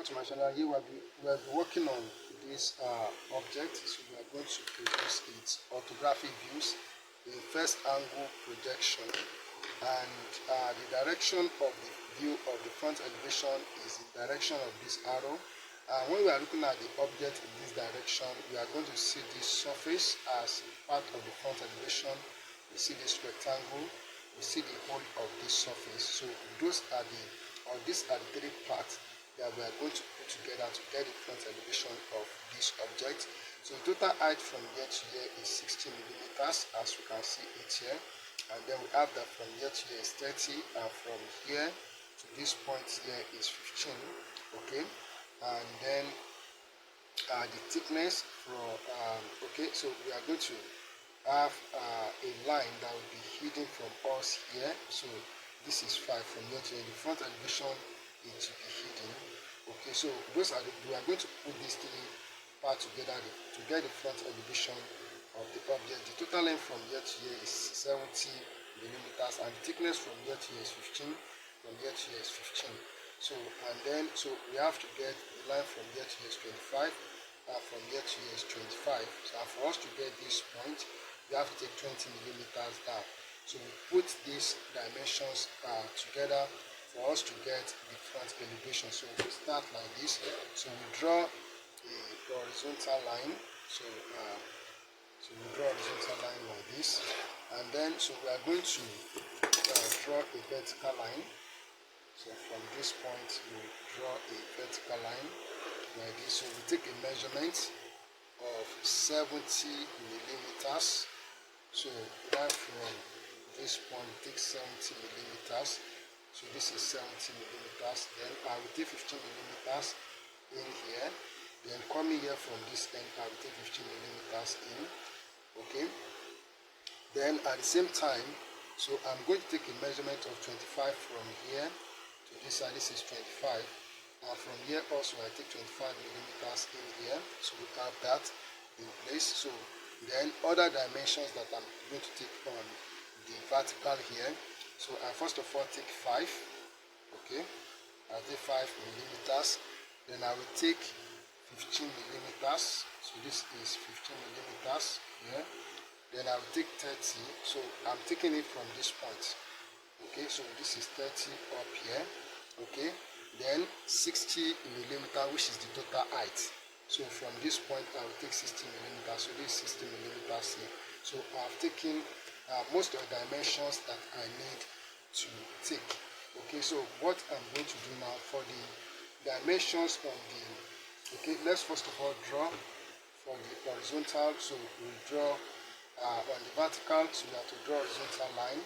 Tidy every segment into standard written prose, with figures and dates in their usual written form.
to my channel. Here we'll be working on this object. So we are going to produce its orthographic views, the first angle projection, and the direction of the view of the front elevation is in direction of this arrow. When we are looking at the object in this direction, we are going to see this surface as part of the front elevation. We see this rectangle, we see the whole of this surface. So these are the three parts that we are going to put together to get the front elevation of this object. So the total height from here to here is 60 millimeters, as we can see it here. And then we have that from here to here is 30, and from here to this point here is 15. Okay, and then the thickness from okay, so we are going to have a line that will be hidden from us here. So this is 5 from here to here. The front elevation is to be hidden. Okay, so we are going to put these three parts together to get the front elevation of the object. The total length from here to here is 70 millimeters, and the thickness from here to here is 15. From here to here is 15. So we have to get the line from here to here is 25, and from here to here is 25. So for us to get this point, we have to take 20 millimeters down. So we put these dimensions together for us to get the front elevation. So we start like this. So we draw a horizontal line. So we draw a horizontal line like this, and then so we are going to draw a vertical line. So from this point we draw a vertical line like this. So we take a measurement of 70 millimeters. So right from this point we take 70 millimeters. So this is 70 millimeters. Then I will take 15 millimeters in here. Then coming here from this end, I will take 15 millimeters in. Okay. Then at the same time, so I'm going to take a measurement of 25 from here to this side. This is 25. And from here also I take 25 millimeters in here. So we have that in place. So then other dimensions that I'm going to take on the vertical here. So I first of all take 5. Okay. I take 5 millimeters. Then I will take 15 millimeters. So this is 15 millimeters here. Then I will take 30. So I'm taking it from this point. Okay, so this is 30 up here. Okay, then 60 millimeter, which is the total height. So from this point I will take 60 millimeters. So this is 60 millimeters here. So I've taken most of the dimensions that I need to take. Okay, so what I'm going to do now for the dimensions on the, okay, let's first of all draw for the horizontal. So we draw on the vertical, so we have to draw a horizontal line.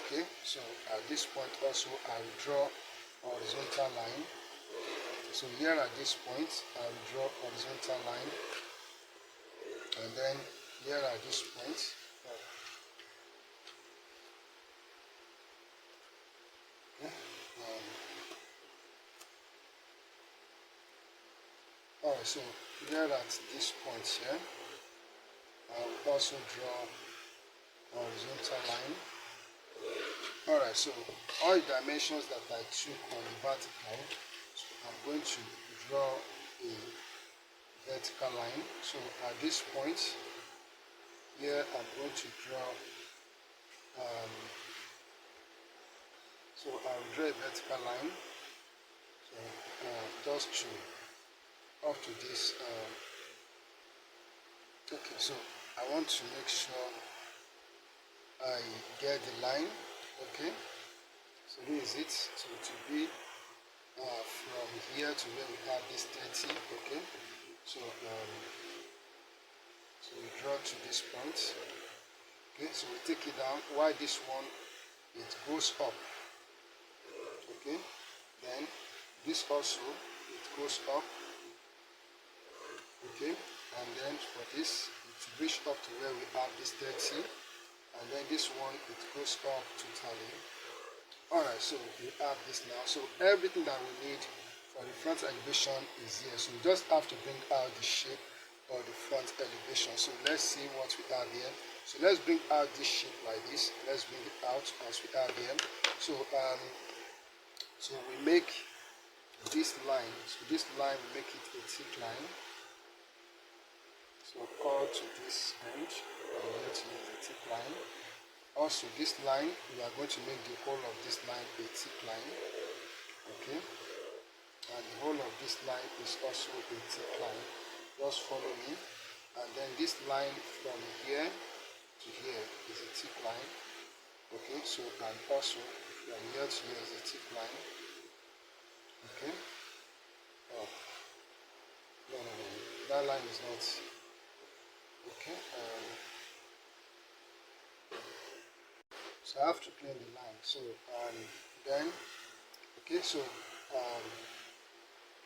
Okay, so at this point also I will draw a horizontal line. So here at this point I will draw a horizontal line, and then here at this point alright, so here at this point here I will also draw a horizontal line. Alright, so all the dimensions that I took on the vertical, so I'm going to draw a vertical line. So at this point here I'm going to draw so I will draw a vertical line. So just to up to this okay, so I want to make sure I get the line. Okay, so this is it. So to be from here to where we have this 30. Okay, so so we draw to this point. Okay, so we take it down. While this one it goes up. Okay, then this also it goes up. Okay, and then for this it reach up to where we have this 30, and then this one it goes up totally. Alright, so we have this now. So everything that we need for the front elevation is here. So we just have to bring out the shape of the front elevation. So let's see what we have here. So let's bring out this shape like this. Let's bring it out as we have here. So so we make this line. So this line will make it a thick line. So call to this end, and we need to use a thick line. Also, this line, we are going to make the whole of this line a thick line. Okay, and the whole of this line is also a thick line. Just follow me. And then this line from here to here is a thick line. Okay, so and also from here to here is a thick line. Okay. Oh, no, that line is not. Okay. So I have to clean the line. So then okay. So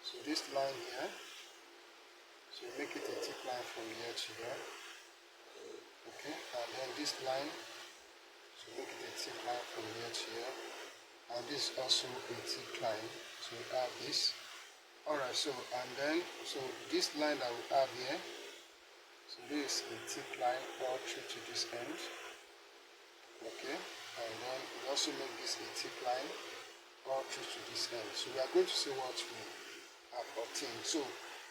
so this line here. So make it a thick line from here to here. Okay, and then this line. So make it a thick line from here to here. And this is also a thick line. So we have this. Alright, so and then so this line that we have here, so this is a thick line all through to this end. Okay, and then we also make this a thick line all through to this end. So we are going to see what we have obtained. So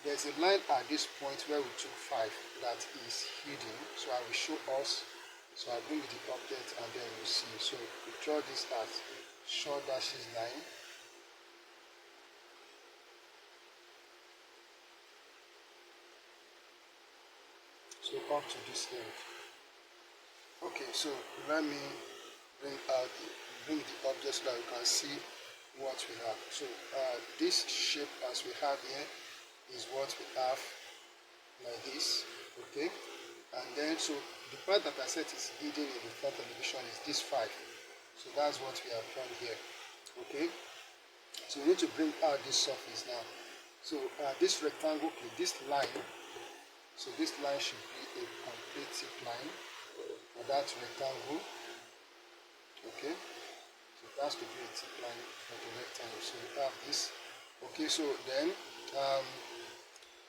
there's a line at this point where we took 5 that is hidden. So I will show us. So I bring the object and then you see. So we draw this as short dashes line. So up to this end. Okay, so let me bring the object so that you can see what we have. So this shape as we have here is what we have like this. Okay, and then so the part that I said is hidden in the front elevation is this 5. So that's what we have done here. Okay, so we need to bring out this surface now. So this rectangle, this line, so this line should be a complete thick line for that rectangle. Okay, so it has to be a thick line for the rectangle. So we have this. Okay, so then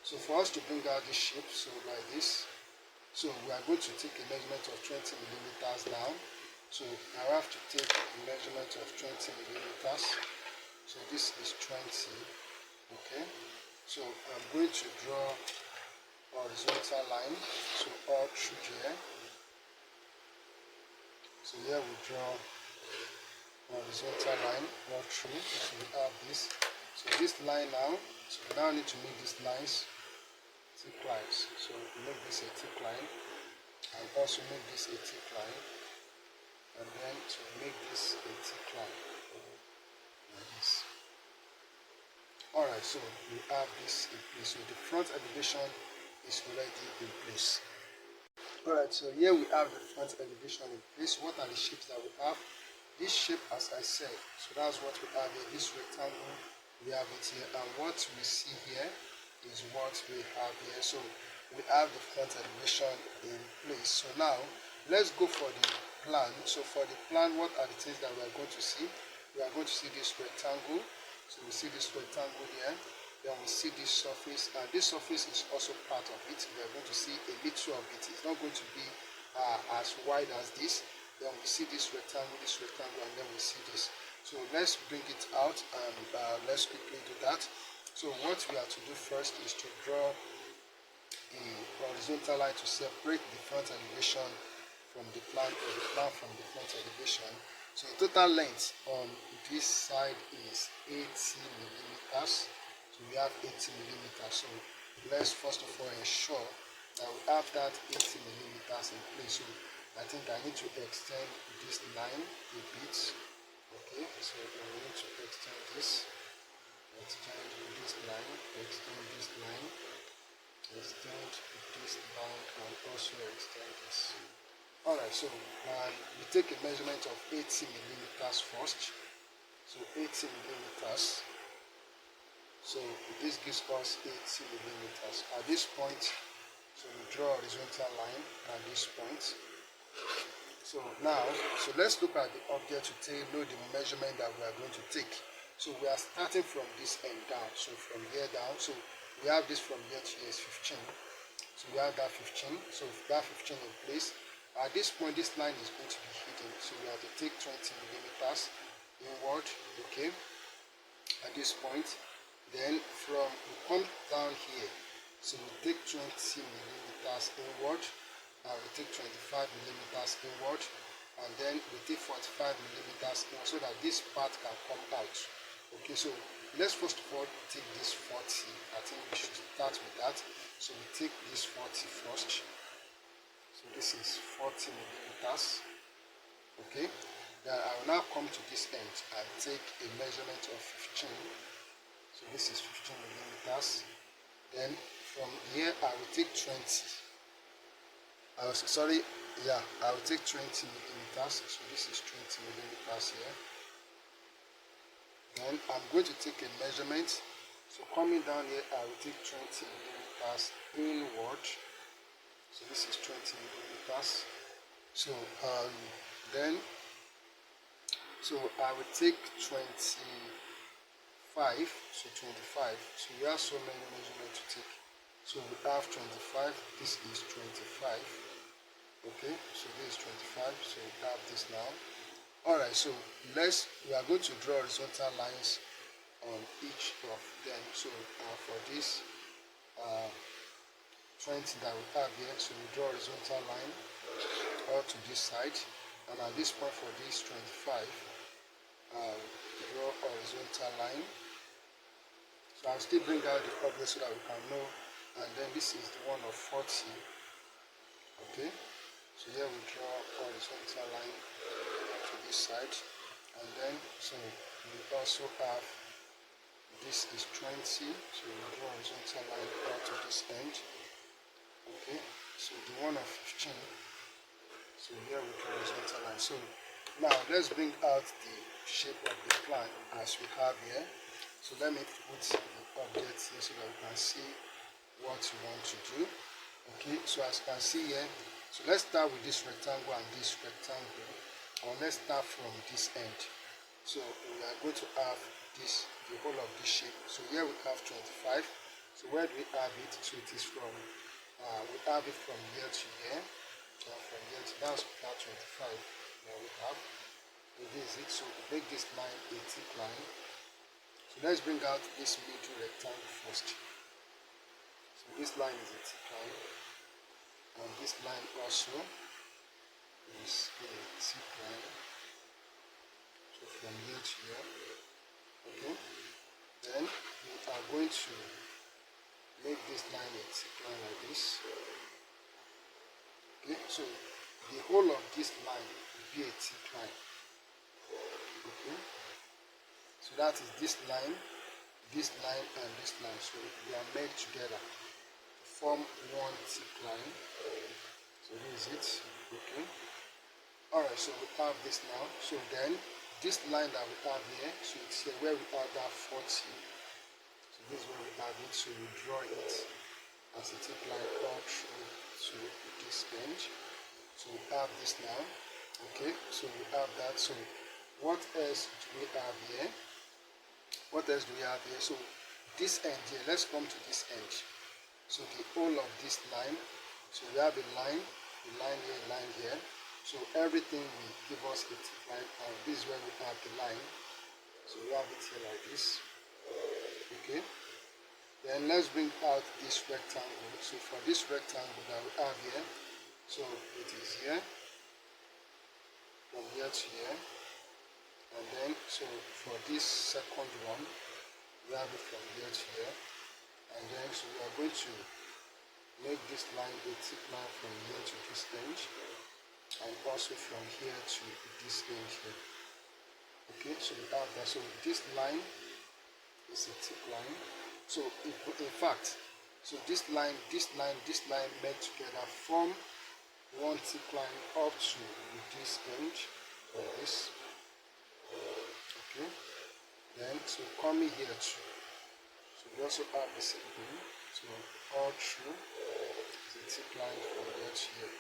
so for us to bring out this shape, so like this, so we are going to take a measurement of 20 millimeters now. So I have to take a measurement of 20 millimeters. So this is 20. Okay, so I'm going to draw horizontal line. So all through here. So here we draw horizontal line all through. So we have this. So this line now. So we now need to make these lines thick lines. So make this a thick line, and also make this a thick line, and then to make this a thick line like this. Alright, so we have this in place. So the front elevation is already in place. Alright, so here we have the front elevation in place. What are the shapes that we have? This shape, as I said, so that's what we have here. This rectangle, we have it here, and what we see here is what we have here. So we have the front elevation in place. So now let's go for the plan. So for the plan, what are the things that we are going to see? We are going to see this rectangle. So we see this rectangle here. Then we see this surface, and this surface is also part of it. We are going to see a little of it. It's not going to be as wide as this. Then we see this rectangle, and then we see this. So let's bring it out, and let's quickly do that. So what we have to do first is to draw a horizontal line to separate the front elevation from the plan, or the plan from the front elevation. So the total length on this side is 80 millimeters. So we have 80 millimeters. So let's first of all ensure that we have that 80 millimeters in place. So I think I need to extend this line a bit. Okay, so we need to extend this. Extend this line, extend this line, extend this line, and also extend this. Alright, so we take a measurement of 80 millimeters first. So 80 millimeters. So this gives us 80 millimeters. At this point, so we draw a horizontal line at this point. So now, so let's look at the object to know the measurement that we are going to take. So we are starting from this end down. So from here down, so we have this from here to here is 15. So we have that 15. So that 15 in place. At this point, this line is going to be hidden. So we have to take 20 millimeters inward. Okay. At this point, Then we come down here, so we take 20 millimeters inward, and we take 25 millimeters inward, and then we take 45 millimeters inward, so that this part can come out. Okay, so let's first of all take this 40. I think we should start with that. So we take this 40 first. So this is 40 millimeters. Okay, then I will now come to this end and take a measurement of 15. So this is 15 millimeters. Then from here I will take 20. I will take 20 millimeters. So this is 20 millimeters here. Then I'm going to take a measurement. So coming down here, I will take 20 millimeters inward. So this is 20 millimeters. So then I will take 25. So 25. So we have so many measurements to take. So we have 25. This is 25. Okay. So this is 25. So we have this now. Alright, so we are going to draw horizontal lines on each of them. So for this 20 that we have here, so we draw horizontal line all to this side, and at this point for this 25, draw horizontal line. So I'll still bring out the object so that we can know, and then this is the one of 40. Okay, so here we draw horizontal line to this side, and then so we also have this is 20, so we draw horizontal line out to this end. Okay, so the one of 15, so here we draw horizontal line. So now let's bring out the shape of the plan as we have here. So let me put the object here so that we can see what we want to do. Okay, so as you can see here, so let's start with this rectangle and this rectangle. Or let's start from this end. So we are going to have this, the whole of this shape. So here we have 25. So where do we have it? So it is from, we have it from here to here. From here to that's about 25. Now we have. So this is it. So we make this line a thick line. So let's bring out this middle rectangle first. So this line is a thick line. And this line also is a thick line. So from here to here. Okay. Then we are going to make this line a thick line like this. Okay. So the whole of this line will be a thick line. Okay. So that is this line, and this line. So they are made together to form one thick line. So this is it. Okay. Alright, so we have this now. So then this line that we have here, so it's here where we have that 40. So this is where we have it. So we draw it as a thick line all through to this end. So we have this now. Okay, so we have that. So what else do we have here? What else do we have here? So this end here, let's come to this end. So the whole of this line, so we have a line here, line here. So everything will give us a thick line, and this is where we have the line. So we have it here like this. Okay. Then let's bring out this rectangle. So for this rectangle that we have here, so it is here, from here to here. And then so for this second one, we have it from here to here. And then so we are going to make this line a thick line from here to this end, and also from here to this end here. Okay, so we have that. So this line is a thick line. So in fact, so this line made together form one thick line up to this end like this. Okay, then so coming here too. So we also have the same thing. So all through the thick line from here to here.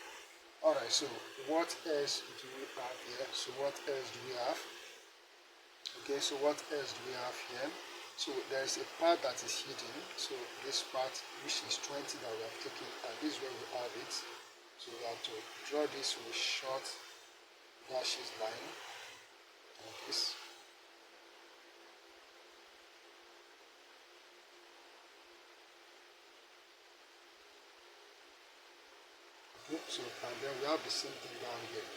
Alright, so what else do we have here? So what else do we have? Okay, so what else do we have here? So there is a part that is hidden. So this part, which is 20 that we have taken, and this is where we have it. So we have to draw this with short dashes line like this. So and then we have the same thing down here,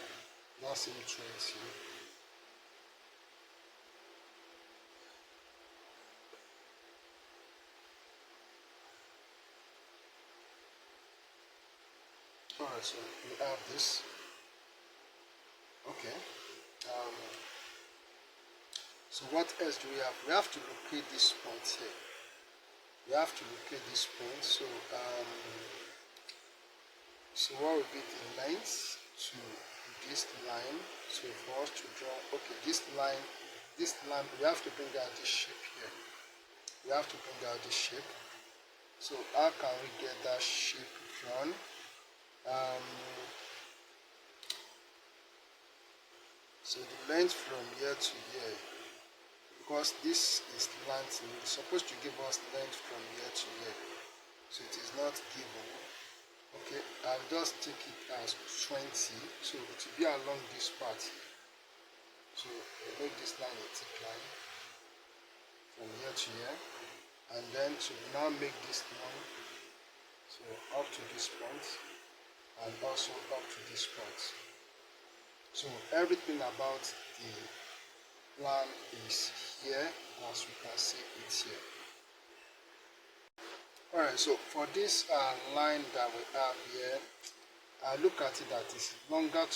that same 20. Alright, so we have this. Okay. Um, so what else do we have? We have to locate this point here. We have to locate this point. So what will be the length to this line? So for us to draw, okay, this line, we have to bring out this shape here. We have to bring out this shape. So how can we get that shape drawn? So the length from here to here, because this is length, it's supposed to give us length from here to here. So it is not given. Okay, I'll just take it as 20. So it will be along this part here. So make this line a thick line from here to here. And then so we now make this line so up to this point and also up to this point. So everything about the plan is here, as we can see it here. Alright, so for this line that we have here, I look at it that is longer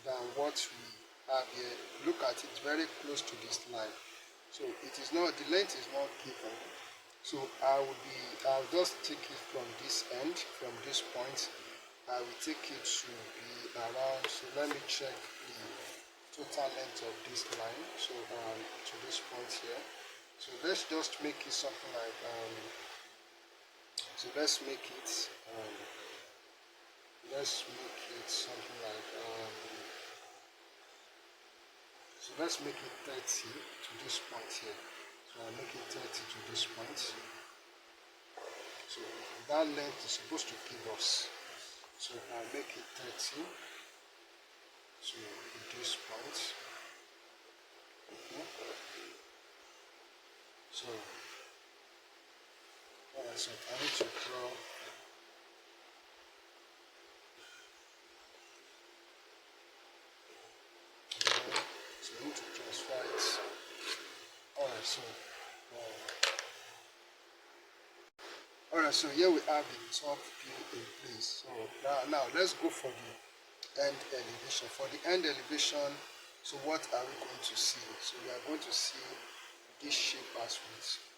than what we have here. Look at it very close to this line. So it is not, the length is not given. So I'll just take it from this end, from this point. I will take it to be around, so let me check the total length of this line, so to this point here. So let's just make it something like so let's make it something like so let's make it 30 to this point here. So I'll make it 30 to this point. So that length is supposed to give us, so I'll make it 30 to this point. Okay. So alright, so I need to draw so I need to transfer it. Alright, so so here we have the top view in place. So now let's go for the end elevation. For the end elevation, so what are we going to see? So we are going to see this shape as we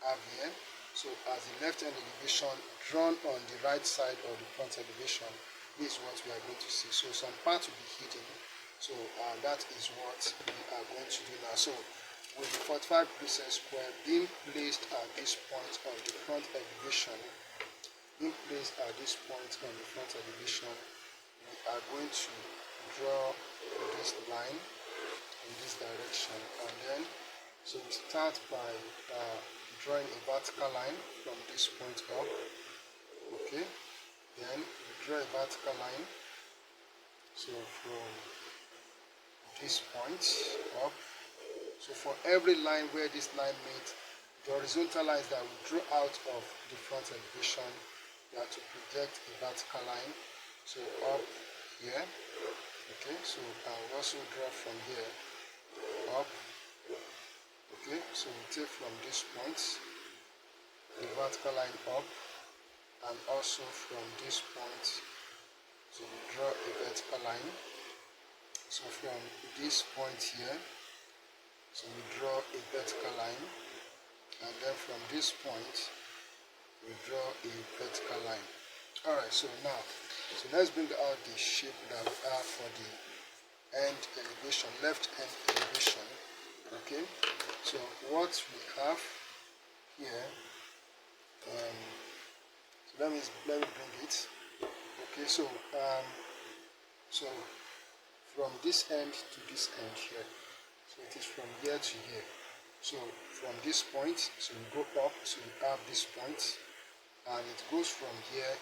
have here. So as the left hand elevation drawn on the right side of the front elevation, this is what we are going to see. So some part will be hidden. So that is what we are going to do now. So with the 45 degrees square being placed at this point on the front elevation, we are going to draw this line in this direction, and then so we start by drawing a vertical line from this point up. Okay, then we draw a vertical line, so from this point up. So for every line where this line meets, the horizontal lines that we draw out of the front elevation, we have to project a vertical line, so up here. Okay, so we also draw from here up. Okay, so we take from this point the vertical line up, and also from this point, so we draw a vertical line. So from this point here, so we draw a vertical line, and then from this point we draw a vertical line. Alright, so now let's bring out the shape that we have for the end elevation, left end elevation. Okay, so what we have here, so let me bring it. Okay, so from this end to this end here, so it is from here to here. So from this point, so we go up, so we have this point, and it goes from here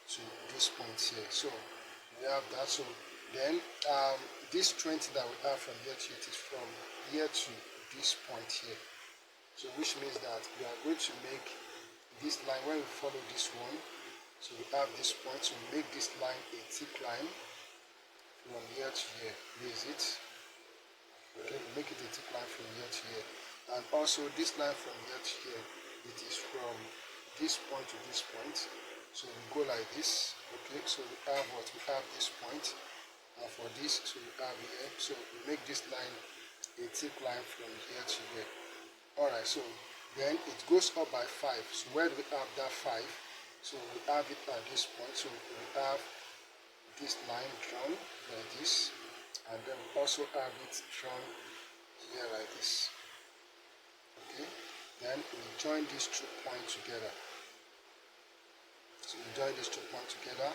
to this point here. So we have that. So then this 20 that we have from here to it is from here to this point here. So which means that we are going to make this line, when we follow this one, So we have this point, so make this line a thick line from here to here. Raise it. Okay, make it a thick line from here to here. And also this line from here to here, it is from this point to this point. So we go like this. Okay, so we have what? We have this point. And for this, so we have here. So we make this line a thick line from here to here. Alright, so then it goes up by 5. So where do we have that 5? So we have it at this point. So we have this line drawn like this, and then we also have it drawn here like this. Okay, then we join these 2 points together. So we join these 2 points together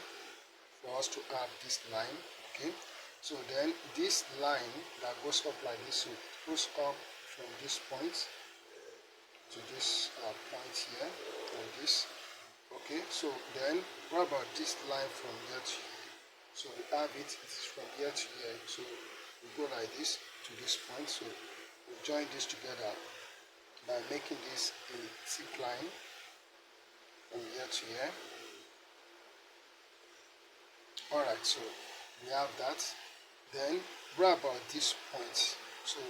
for us to have this line. Okay, so then this line that goes up like this, so it goes up from this point to this point here, like this. Okay, so then what about this line from here to here? So we have it is from here to here. So we go like this to this point. So we join this together by making this a thick line from here to here. Alright, so we have that. Then what about this point? So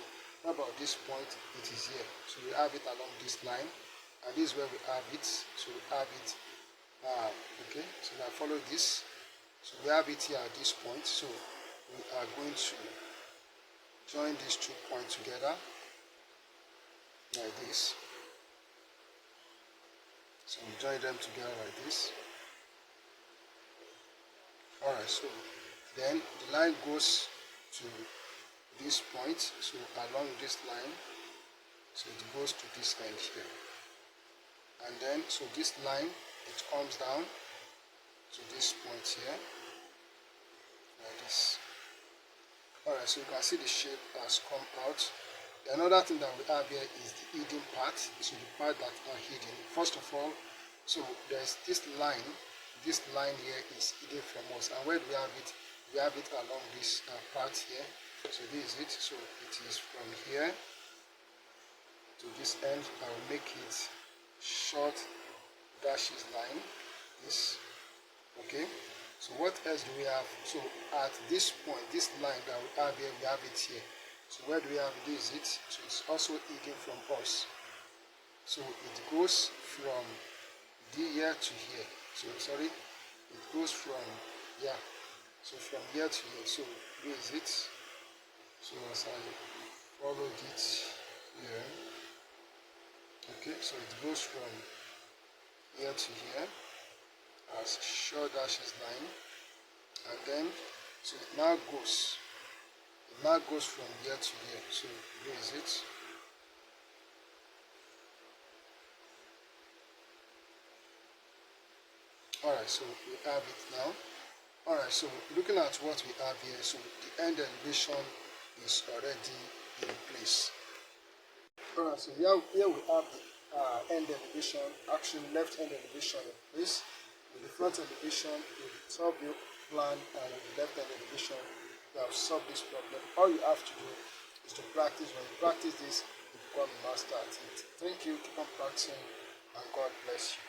what about this point? It is here. So we have it along this line, and this is where we have it. So we have it. Okay, so now follow this. So we have it here at this point. So we are going to join these 2 points together like this. So we join them together like this. Alright, so then the line goes to this point. So along this line, so it goes to this end here. And then, so this line, it comes down to this point here. Like this. Alright, so you can see the shape has come out. Another thing that we have here is the hidden part. So the part that are hidden. First of all, so there's this line. This line here is hidden from us. And where do we have it? We have it along this part here. So this is it. So it is from here to this end. I will make it short dashes line. This. Okay. So what else do we have? So at this point, this line that we have here, we have it here. So where do we have it? This is it. So it's also hidden from us. So it goes from here to here. So sorry, it goes from here. So from here to here. So this is it. So as I followed it here. Okay, so it goes from here to here as short dashes line, and then so it now goes from here to here. So here is it. Alright, so we have it now. Alright, so looking at what we have here, so the end elevation is already in place. Alright, so here we have the end elevation, actually left end elevation in place. With the front elevation, with the top view plan, and with the left hand elevation, you have solved this problem. All you have to do is to practice. When you practice this, you become a master at it. Thank you, keep on practicing, and God bless you.